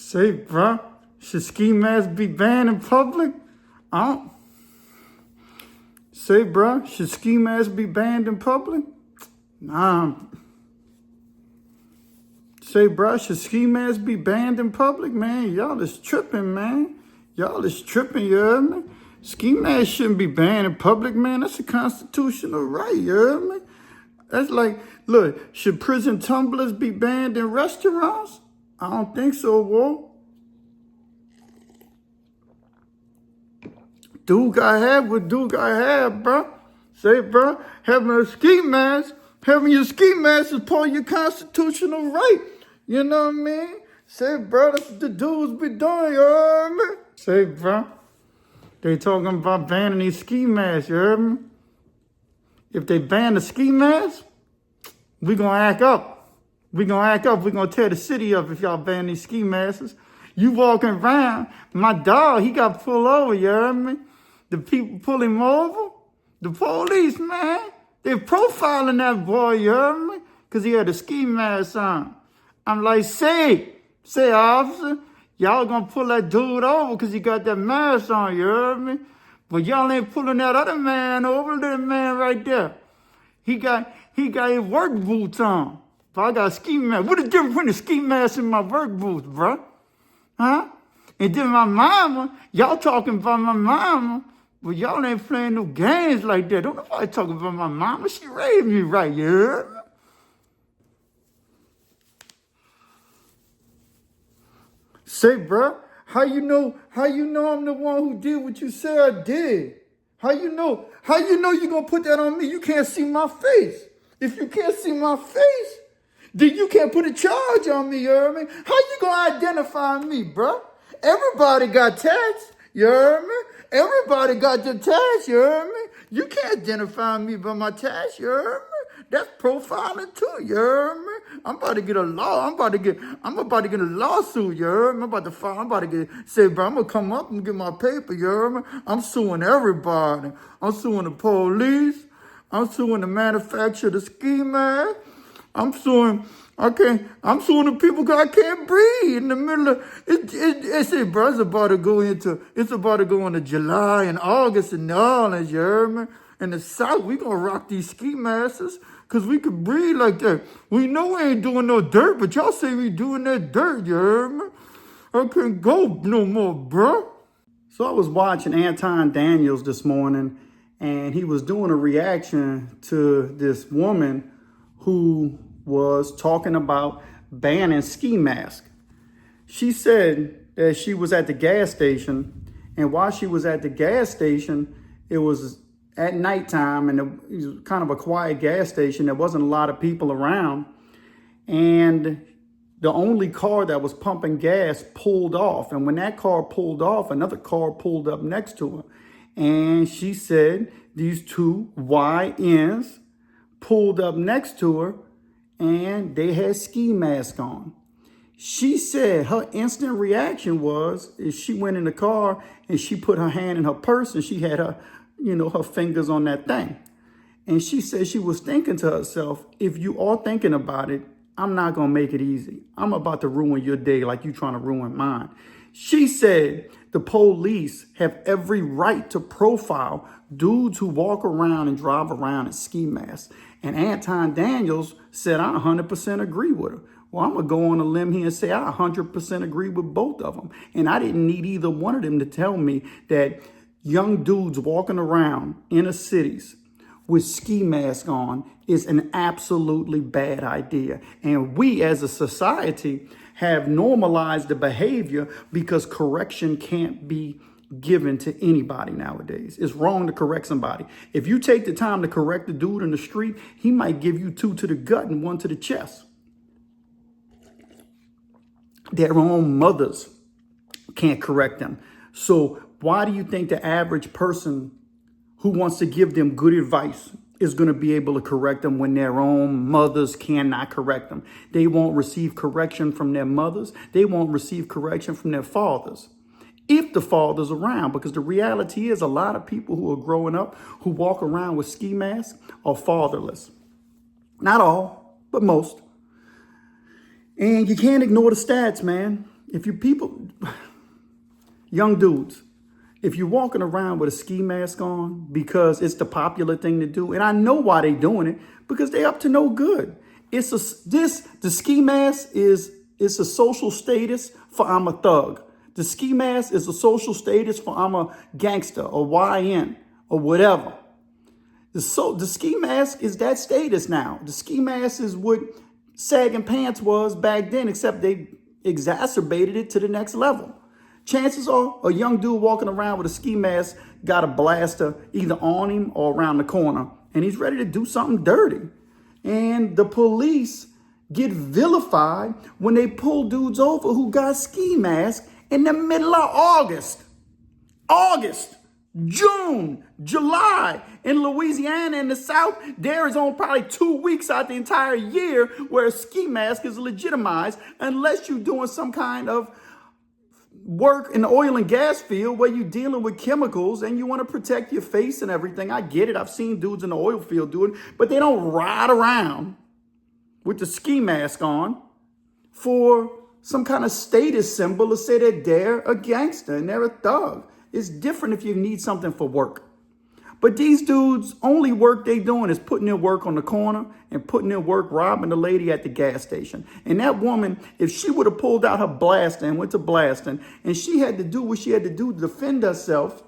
Say, bruh, should ski masks be banned in public? I don't. Say, bruh, should ski masks be banned in public? Nah. Say, bruh, should ski masks be banned in public? Man, y'all is tripping, man. Y'all is tripping, you heard me? Ski masks shouldn't be banned in public, man. That's a constitutional right, you heard me? That's like, look, should prison tumblers be banned in restaurants? I don't think so, whoa. Dude got have what dude got have, bruh. Say, bruh, having a ski mask, having your ski mask is part of your constitutional right. You know what I mean? Say, bruh, that's what the dudes be doing, you heard me? Say, bruh, they talking about banning these ski masks, you heard me? If they ban the ski mask, we gonna act up. We gonna act up. We gonna tear the city up if y'all ban these ski masks. You walking around, my dog, he got pulled over, you heard me? The people pull him over, the police, man, they're profiling that boy, you heard me? Because he had a ski mask on. I'm like, say, officer, y'all gonna pull that dude over because he got that mask on, you heard me? But y'all ain't pulling that other man over, little man right there. He got his work boots on. But I got a ski mask. What the difference between the ski mask and my work boots, bro? Huh? And then my mama, y'all talking about my mama, but y'all ain't playing no games like that. Don't nobody talking about my mama. She raised me right, you heard me? Say, bro, how you know I'm the one who did what you said I did? How you know you gonna put that on me? You can't see my face. If you can't see my face, then you can't put a charge on me, you heard me? How you gonna identify me, bro? Everybody got tags, you heard me? Everybody got the tags, you heard me? You can't identify me by my tags, you heard me? That's profiling too, you heard me? I'm about to get a lawsuit, you heard me? I'm about to say, bro, I'm gonna come up and get my paper, you heard me? I'm suing everybody. I'm suing the police. I'm suing the manufacturer of the ski mask. I'm suing the people because I can't breathe in the middle of it. Bro, it's about to go into July and August in New Orleans, you heard me? In the South, we gonna rock these ski masks because we can breathe like that. We know we ain't doing no dirt, but y'all say we doing that dirt, you heard me? I can't go no more, bro. So I was watching Anton Daniels this morning, and he was doing a reaction to this woman who was talking about banning ski masks. She said that she was at the gas station, and while she was at the gas station, it was at nighttime, and it was kind of a quiet gas station. There wasn't a lot of people around, and the only car that was pumping gas pulled off. And when that car pulled off, another car pulled up next to her. And she said these two YNs pulled up next to her, and they had ski masks on. She said her instant reaction is she went in the car and she put her hand in her purse and she had her, her fingers on that thing. And she said she was thinking to herself, if you are thinking about it, I'm not going to make it easy. I'm about to ruin your day like you trying to ruin mine. She said the police have every right to profile dudes who walk around and drive around in ski masks. And Anton Daniels said, I 100% agree with her. Well, I'm going to go on a limb here and say I 100% agree with both of them. And I didn't need either one of them to tell me that young dudes walking around inner cities with ski masks on is an absolutely bad idea. And we as a society have normalized the behavior because correction can't be given to anybody nowadays. It's wrong to correct somebody. If you take the time to correct the dude in the street, he might give you 2 to the gut and 1 to the chest. Their own mothers can't correct them. So why do you think the average person who wants to give them good advice is going to be able to correct them when their own mothers cannot correct them? They won't receive correction from their mothers. They won't receive correction from their fathers, if the father's around. Because the reality is a lot of people who are growing up who walk around with ski masks are fatherless. Not all, but most. And you can't ignore the stats, man. if you people, young dudes, if you're walking around with a ski mask on because it's the popular thing to do, and I know why they doing it, because they up to no good. The ski mask it's a social status for I'm a thug. The ski mask is a social status for I'm a gangster or YN or whatever. The ski mask is that status now. The ski mask is what sagging pants was back then, except they exacerbated it to the next level. Chances are a young dude walking around with a ski mask got a blaster either on him or around the corner, and he's ready to do something dirty. And the police get vilified when they pull dudes over who got ski masks in the middle of August, June, July. In Louisiana in the South, there is on probably 2 weeks out the entire year where a ski mask is legitimized unless you're doing some kind of work in the oil and gas field where you're dealing with chemicals and you want to protect your face and everything. I get it. I've seen dudes in the oil field do it, but they don't ride around with the ski mask on for some kind of status symbol to say that they're a gangster and they're a thug. It's different if you need something for work. But these dudes, only work they doing is putting in work on the corner and putting in work robbing the lady at the gas station. And that woman, if she would have pulled out her blaster and went to blasting, and she had to do what she had to do to defend herself,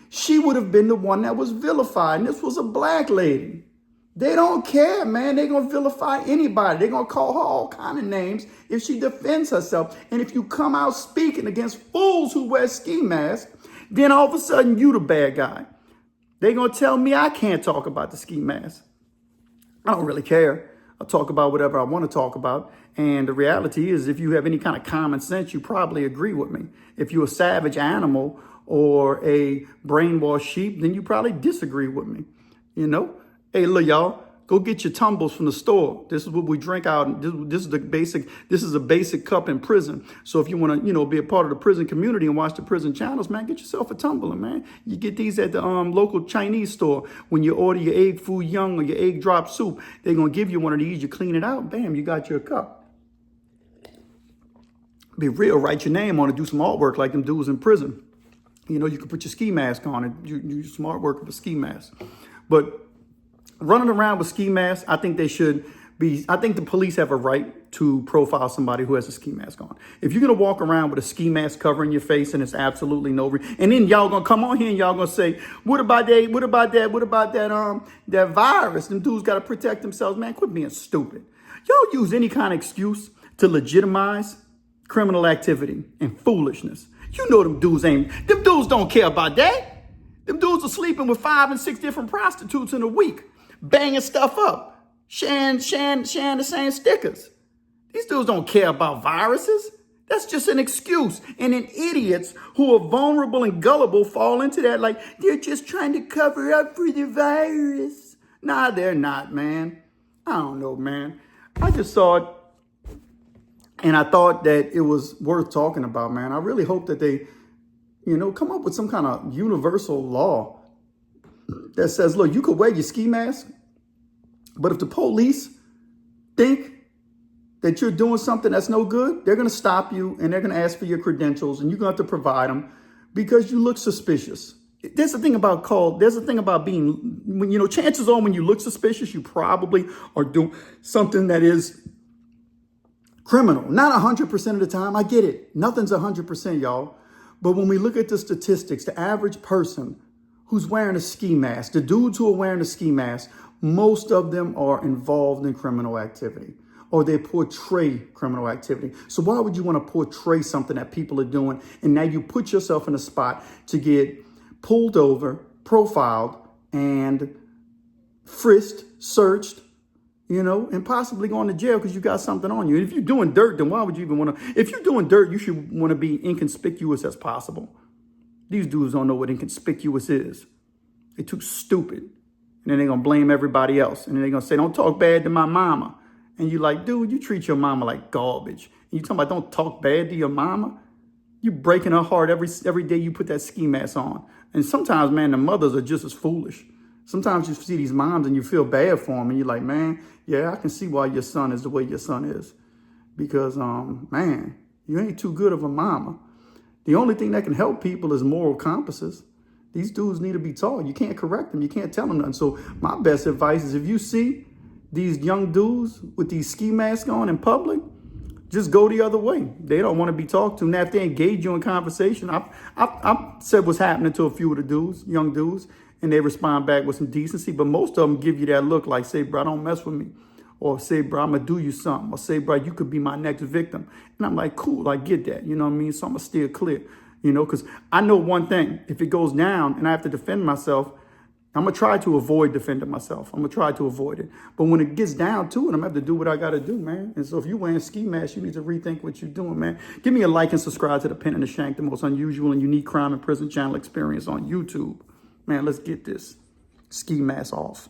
she would have been the one that was vilified. And this was a black lady. They don't care, man. They're going to vilify anybody. They're going to call her all kind of names if she defends herself. And if you come out speaking against fools who wear ski masks, then all of a sudden you the bad guy. They're going to tell me I can't talk about the ski mask. I don't really care. I'll talk about whatever I want to talk about. And the reality is, if you have any kind of common sense, you probably agree with me. If you're a savage animal or a brainwashed sheep, then you probably disagree with me. You know? Hey, look, y'all, go get your tumbles from the store. This is what we drink out. This is a basic cup in prison. So if you want to, be a part of the prison community and watch the prison channels, man, get yourself a tumbler, man. You get these at the local Chinese store. When you order your egg foo young or your egg drop soup, they're going to give you one of these. You clean it out. Bam, you got your cup. Be real, write your name on it, do some artwork like them dudes in prison. You can put your ski mask on it. You do some artwork with a ski mask. But running around with ski masks, I think I think the police have a right to profile somebody who has a ski mask on. If you're going to walk around with a ski mask covering your face and it's absolutely no reason, and then y'all going to come on here and y'all going to say, what about that virus? Them dudes got to protect themselves. Man, quit being stupid. Y'all use any kind of excuse to legitimize criminal activity and foolishness. Them dudes don't care about that. Them dudes are sleeping with 5 and 6 different prostitutes in a week, banging stuff up, sharing the same stickers. These dudes don't care about viruses. That's just an excuse. And then idiots who are vulnerable and gullible fall into that like they're just trying to cover up for the virus. Nah, they're not, man. I don't know, man. I just saw it and I thought that it was worth talking about, man. I really hope that they, come up with some kind of universal law that says, look, you could wear your ski mask, but if the police think that you're doing something that's no good, they're going to stop you and they're going to ask for your credentials and you're going to have to provide them because you look suspicious. There's a thing about being, chances are when you look suspicious, you probably are doing something that is criminal. Not 100% of the time. I get it. Nothing's 100%, y'all. But when we look at the statistics, the average person who's wearing a ski mask, the dudes who are wearing a ski mask, most of them are involved in criminal activity or they portray criminal activity. So why would you want to portray something that people are doing? And now you put yourself in a spot to get pulled over, profiled, and frisked, searched, and possibly going to jail because you got something on you. And if you're doing dirt, then why would you even want to? If you're doing dirt, you should want to be inconspicuous as possible. These dudes don't know what inconspicuous is. They're too stupid. And then they're going to blame everybody else. And then they're going to say, don't talk bad to my mama. And you're like, dude, you treat your mama like garbage. And you talking about don't talk bad to your mama? You breaking her heart every day you put that ski mask on. And sometimes, man, the mothers are just as foolish. Sometimes you see these moms and you feel bad for them. And you're like, man, yeah, I can see why your son is the way your son is. Because, man, You ain't too good of a mama. The only thing that can help people is moral compasses. These dudes need to be taught. You can't correct them. You can't tell them nothing. So my best advice is if you see these young dudes with these ski masks on in public, just go the other way. They don't want to be talked to. Now, if they engage you in conversation, I've said what's happening to a few of the dudes, young dudes, and they respond back with some decency. But most of them give you that look like, say, bro, don't mess with me. Or say, bro, I'm going to do you something. Or say, bro, you could be my next victim. And I'm like, cool, I get that. You know what I mean? So I'm going to steer clear. You know, because I know one thing. If it goes down and I have to defend myself, I'm going to try to avoid defending myself. I'm going to try to avoid it. But when it gets down to it, I'm going to have to do what I got to do, man. And so if you're wearing ski masks, you need to rethink what you're doing, man. Give me a like and subscribe to the Pen and the Shank, the most unusual and unique crime and prison channel experience on YouTube. Man, let's get this ski mask off.